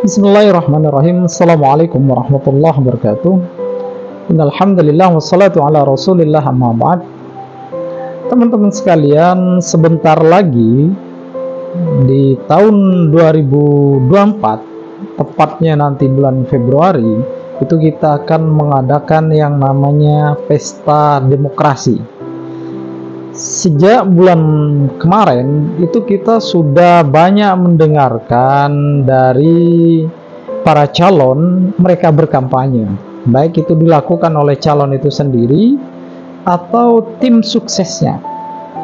Bismillahirrahmanirrahim. Assalamualaikum warahmatullahi wabarakatuh. Innalhamdulillah wassalatu ala rasulillah amma ba'd. Teman-teman sekalian, sebentar lagi di tahun 2024, tepatnya nanti bulan Februari, itu kita akan mengadakan yang namanya Pesta Demokrasi. Sejak bulan kemarin itu kita sudah banyak mendengarkan dari para calon mereka berkampanye, baik itu dilakukan oleh calon itu sendiri atau tim suksesnya.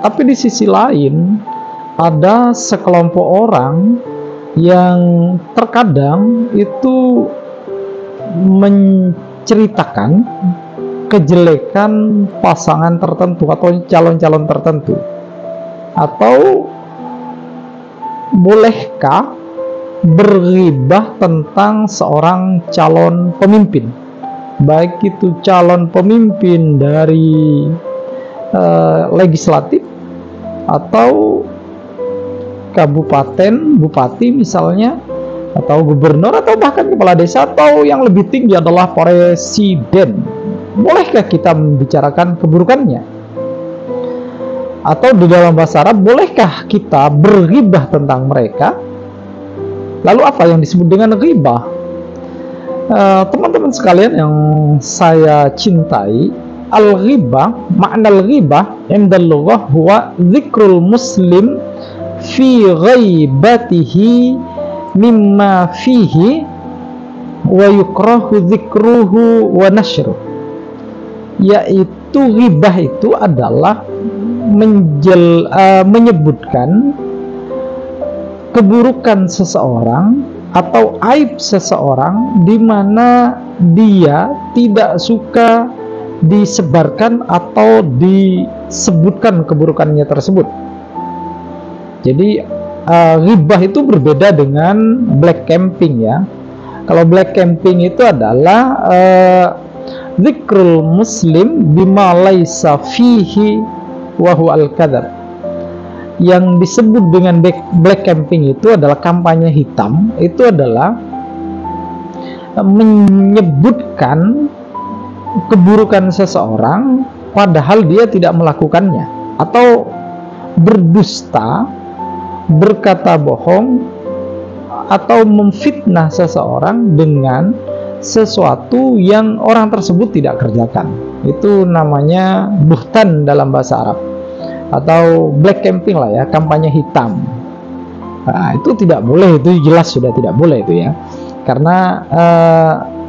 Tapi di sisi lain ada sekelompok orang yang terkadang itu menceritakan kejelekan pasangan tertentu atau calon-calon tertentu. Atau bolehkah berghibah tentang seorang calon pemimpin, baik itu calon pemimpin dari legislatif atau kabupaten, bupati misalnya, atau gubernur, atau bahkan kepala desa, atau yang lebih tinggi adalah presiden. Bolehkah kita membicarakan keburukannya? Atau di dalam bahasa Arab, bolehkah kita berghibah tentang mereka? Lalu apa yang disebut dengan ghibah? Teman-teman sekalian yang saya cintai, al-ghibah, makna al-ghibah indal lughah huwa dzikrul muslim fi ghaibatihi mimma fihi wa yukrahu dzikruhu wa nashruh. Yaitu ghibah itu adalah menyebutkan keburukan seseorang atau aib seseorang di mana dia tidak suka disebarkan atau disebutkan keburukannya tersebut. Jadi ghibah itu berbeda dengan black camping ya. Kalau black camping itu adalah dzikrul muslim bima laisa fihi wa huwa al-kadzab. Yang disebut dengan black camping itu adalah kampanye hitam, itu adalah menyebutkan keburukan seseorang padahal dia tidak melakukannya, atau berdusta, berkata bohong, atau memfitnah seseorang dengan sesuatu yang orang tersebut tidak kerjakan. Itu namanya buhtan dalam bahasa Arab, atau black camping lah ya, kampanye hitam. Nah, itu tidak boleh, itu jelas sudah tidak boleh itu ya, karena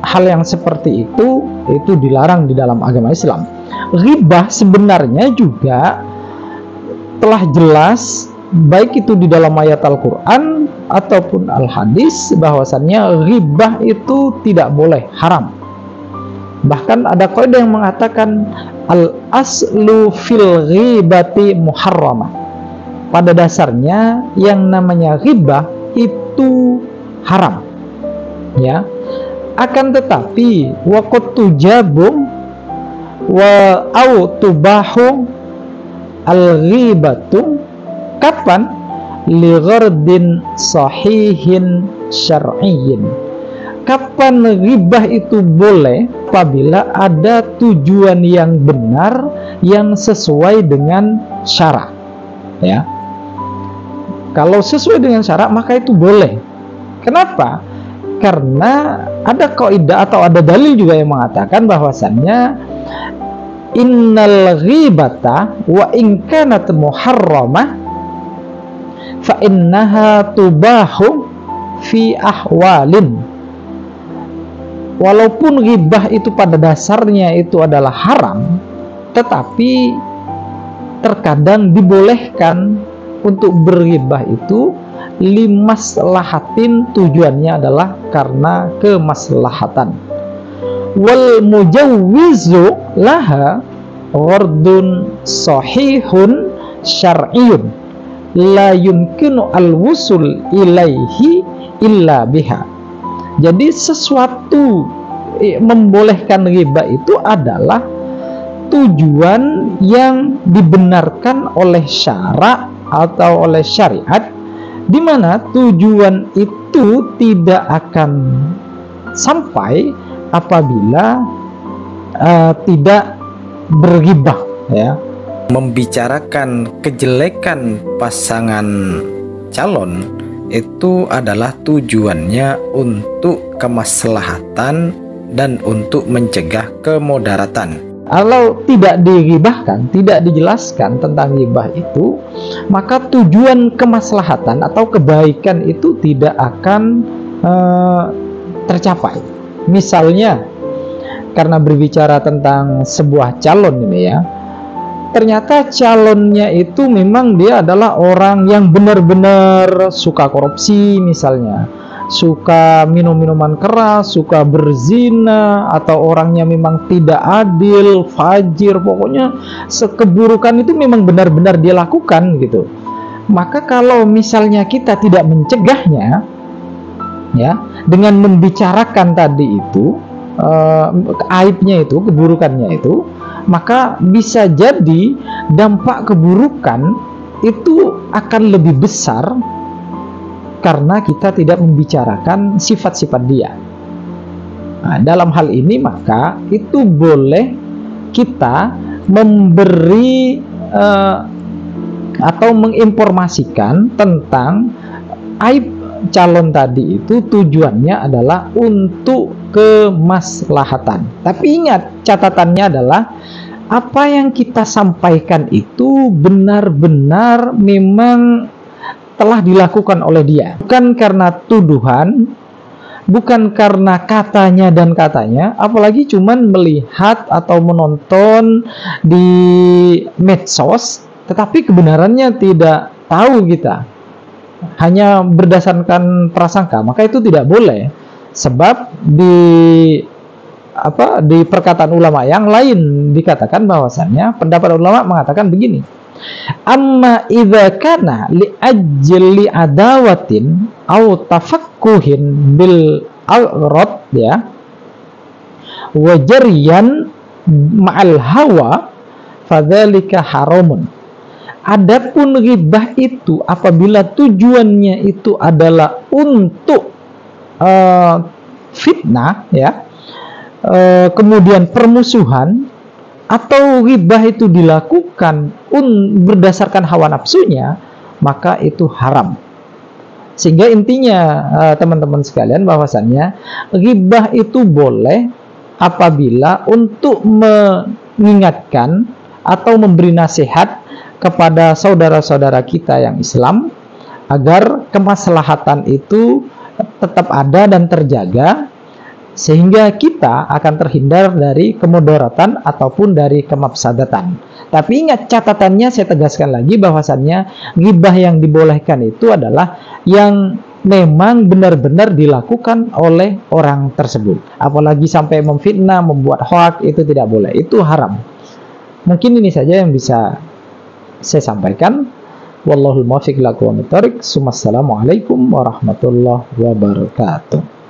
hal yang seperti itu dilarang di dalam agama Islam. Ghibah sebenarnya juga telah jelas, baik itu di dalam ayat Al-Quran ataupun Al-Hadis, bahwasannya ghibah itu tidak boleh, haram. Bahkan ada kaidah yang mengatakan al-aslu fil ghibati muharramah. Pada dasarnya yang namanya ghibah itu haram ya. Akan tetapi waqad tujabum wa au tubahu al-ghibatu, kapan? Li ghardin sahihin syar'iyyin. Kapan ghibah itu boleh? Apabila ada tujuan yang benar yang sesuai dengan syarak ya. Kalau sesuai dengan syarak maka itu boleh. Kenapa? Karena ada kaidah atau ada dalil juga yang mengatakan bahwasannya innal ghibata wa in kanat muharramah fa innaha tubahu fi ahwalin. Walaupun ghibah itu pada dasarnya itu adalah haram, tetapi terkadang dibolehkan untuk berghibah itu limaslahatin, tujuannya adalah karena kemaslahatan. Wal mujawwizu laha ghardun sahihun syar'iyyun la yumkinu al-wusul ilaihi illa biha. Jadi sesuatu membolehkan ghibah itu adalah tujuan yang dibenarkan oleh syarak atau oleh syariat, di mana tujuan itu itu tidak akan sampai apabila tidak berghibah, ya. Membicarakan kejelekan pasangan calon itu adalah tujuannya untuk kemaslahatan dan untuk mencegah kemudaratan. Kalau tidak dighibahkan, tidak dijelaskan tentang ghibah itu, maka tujuan kemaslahatan atau kebaikan itu tidak akan tercapai. Misalnya, karena berbicara tentang sebuah calon ini ya, ternyata calonnya itu memang dia adalah orang yang benar-benar suka korupsi misalnya, suka minum-minuman keras, suka berzina, atau orangnya memang tidak adil, fajir, pokoknya keburukan itu memang benar-benar dia lakukan gitu. Maka kalau misalnya kita tidak mencegahnya, ya, dengan membicarakan tadi itu aibnya itu, keburukannya itu, maka bisa jadi dampak keburukan itu akan lebih besar karena kita tidak membicarakan sifat-sifat dia. Nah, dalam hal ini maka itu boleh kita memberi atau menginformasikan tentang aib calon tadi itu, tujuannya adalah untuk kemaslahatan. Tapi ingat, catatannya adalah apa yang kita sampaikan itu benar-benar memang telah dilakukan oleh dia, bukan karena tuduhan, bukan karena katanya dan katanya, apalagi cuman melihat atau menonton di medsos, tetapi kebenarannya tidak tahu kita, hanya berdasarkan prasangka. Maka itu tidak boleh, sebab di perkataan ulama yang lain dikatakan bahwasannya, pendapat ulama mengatakan begini: amma idza kana li ajli adawatin au tafakkuhin bil alrad, ya, wa jariyan ma'al hawa, fadzalika haramun. Adapun ghibah itu apabila tujuannya itu adalah untuk fitnah, ya, kemudian permusuhan, atau ghibah itu dilakukan berdasarkan hawa nafsunya, maka itu haram. Sehingga intinya teman-teman sekalian, bahwasannya ghibah itu boleh apabila untuk mengingatkan atau memberi nasihat kepada saudara-saudara kita yang Islam agar kemaslahatan itu tetap ada dan terjaga, sehingga kita akan terhindar dari kemudaratan ataupun dari kemafsadatan. Tapi ingat, catatannya saya tegaskan lagi bahwasannya ghibah yang dibolehkan itu adalah yang memang benar-benar dilakukan oleh orang tersebut. Apalagi sampai memfitnah, membuat hoak, itu tidak boleh, itu haram. Mungkin ini saja yang bisa saya sampaikan. Wallahul muwaffiq ila aqwamit thoriq. Assalamualaikum warahmatullahi wabarakatuh.